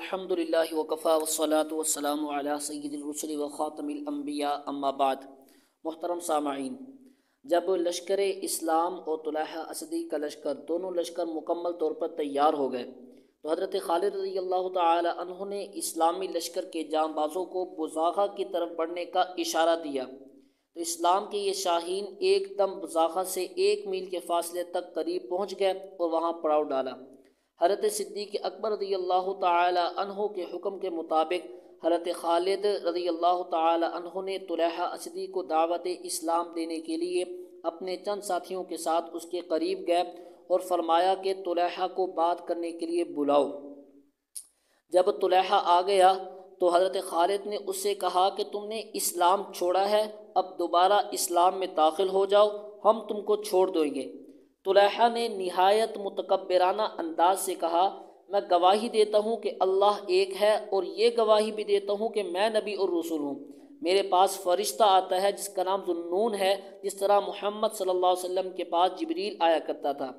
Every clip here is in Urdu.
الحمد للہ وکفیٰ والصلاة والسلام علی سید الرسل وخاتم الانبیاء اما بعد۔ محترم سامعین، جب لشکر اسلام اور طلحہ اسدی کا لشکر دونوں لشکر مکمل طور پر تیار ہو گئے تو حضرت خالد رضی اللہ تعالی عنہ نے اسلامی لشکر کے جانبازوں کو بزاغہ کی طرف بڑھنے کا اشارہ دیا تو اسلام کے یہ شاہین ایک دم بزاغہ سے 1 میل کے فاصلے تک قریب پہنچ گئے اور وہاں پڑاؤ ڈالا۔ حضرت صدیق اکبر رضی اللہ تعالی عنہ کے حکم کے مطابق حضرت خالد رضی اللہ تعالی عنہ نے طلحہ اسدی کو دعوت اسلام دینے کے لیے اپنے چند ساتھیوں کے ساتھ اس کے قریب گئے اور فرمایا کہ طلحہ کو بات کرنے کے لیے بلاؤ۔ جب طلحہ آ گیا تو حضرت خالد نے اس سے کہا کہ تم نے اسلام چھوڑا ہے، اب دوبارہ اسلام میں داخل ہو جاؤ، ہم تم کو چھوڑ دیں گے۔ طلحہ نے نہایت متکبرانہ انداز سے کہا، میں گواہی دیتا ہوں کہ اللہ ایک ہے اور یہ گواہی بھی دیتا ہوں کہ میں نبی اور رسول ہوں۔ میرے پاس فرشتہ آتا ہے جس کا نام ذوالنون ہے، جس طرح محمد صلی اللہ علیہ وسلم کے پاس جبریل آیا کرتا تھا۔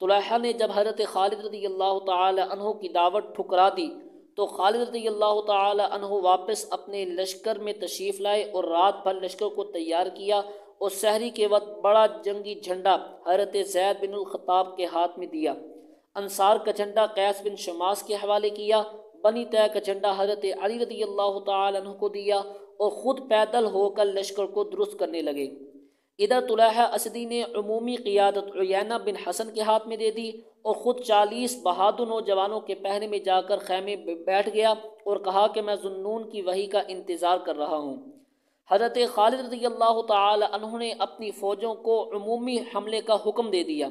طلحہ نے جب حضرت خالد رضی اللہ تعالی عنہ کی دعوت ٹھکرا دی تو خالد رضی اللہ تعالی عنہ واپس اپنے لشکر میں تشریف لائے اور رات بھر لشکر کو تیار کیا اور سحری کے وقت بڑا جنگی جھنڈا حضرت زید بن الخطاب کے ہاتھ میں دیا۔ انصار کا جھنڈا قیس بن شماس کے حوالے کیا، بنی طے کا جھنڈا حضرت علی رضی اللہ تعالی عنہ کو دیا اور خود پیدل ہو کر لشکر کو درست کرنے لگے۔ ادھر طلحہ اسدی نے عمومی قیادت عیینہ بن حسن کے ہاتھ میں دے دی اور خود 40 بہادر نوجوانوں کے پہرے میں جا کر خیمے میں بیٹھ گیا اور کہا کہ میں ذوالنون کی وحی کا انتظار کر رہا ہوں۔ حضرت خالد رضی اللہ تعالی عنہ نے اپنی فوجوں کو عمومی حملے کا حکم دے دیا۔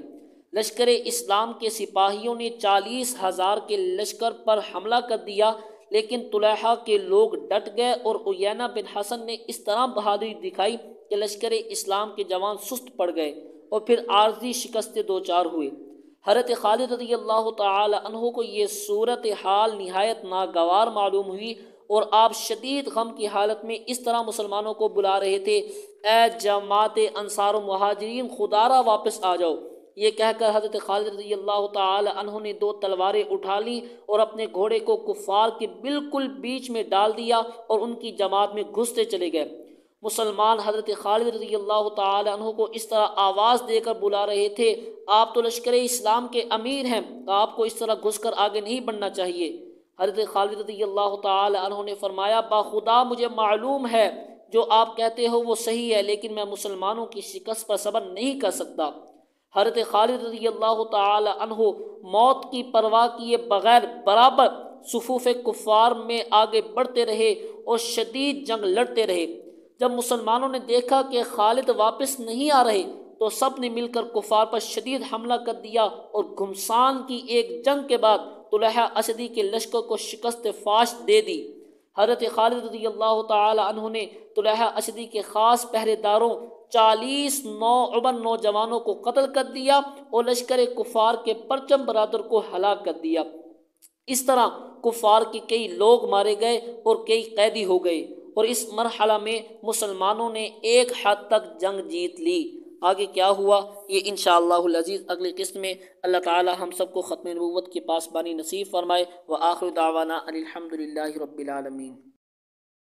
لشکر اسلام کے سپاہیوں نے 40,000 کے لشکر پر حملہ کر دیا، لیکن طلحہ کے لوگ ڈٹ گئے اور عیینہ بن حسن نے اس طرح بہادری دکھائی کہ لشکر اسلام کے جوان سست پڑ گئے اور پھر عارضی شکست دوچار ہوئے۔ حضرت خالد رضی اللہ تعالی عنہ کو یہ صورتحال نہایت ناگوار معلوم ہوئی اور آپ شدید غم کی حالت میں اس طرح مسلمانوں کو بلا رہے تھے، اے جماعت انصار و مہاجرین، خدا را واپس آ جاؤ۔ یہ کہہ کر حضرت خالد رضی اللہ تعالی عنہ نے 2 تلواریں اٹھا لیں اور اپنے گھوڑے کو کفار کے بالکل بیچ میں ڈال دیا اور ان کی جماعت میں گھستے چلے گئے۔ مسلمان حضرت خالد رضی اللہ تعالی عنہ کو اس طرح آواز دے کر بلا رہے تھے، آپ تو لشکر اسلام کے امیر ہیں، آپ کو اس طرح گھس کر آگے نہیں بڑھنا چاہیے۔ حضرت خالد رضی اللہ تعالی عنہ نے فرمایا، باخدا مجھے معلوم ہے جو آپ کہتے ہو وہ صحیح ہے، لیکن میں مسلمانوں کی شکست پر صبر نہیں کر سکتا۔ حضرت خالد رضی اللہ تعالی عنہ موت کی پرواہ کیے بغیر برابر صفوف کفار میں آگے بڑھتے رہے اور شدید جنگ لڑتے رہے۔ جب مسلمانوں نے دیکھا کہ خالد واپس نہیں آ رہے تو سب نے مل کر کفار پر شدید حملہ کر دیا اور گھمسان کی ایک جنگ کے بعد طلحہ اسدی کے لشکر کو شکست فاش دے دی۔ حضرت خالد رضی اللہ تعالی عنہ نے طلحہ اسدی کے خاص پہرے داروں 40 نوعمر نوجوانوں کو قتل کر دیا اور لشکر کفار کے پرچم برادر کو ہلاک کر دیا۔ اس طرح کفار کے کئی لوگ مارے گئے اور کئی قیدی ہو گئے اور اس مرحلہ میں مسلمانوں نے ایک حد تک جنگ جیت لی۔ آگے کیا ہوا یہ انشاءاللہ العزیز اگلی قسط میں اللہ تعالی ہم سب کو ختم نبوت کی پاسبانی نصیب فرمائے۔ وآخر دعوانا ان الحمد للہ رب العالمین۔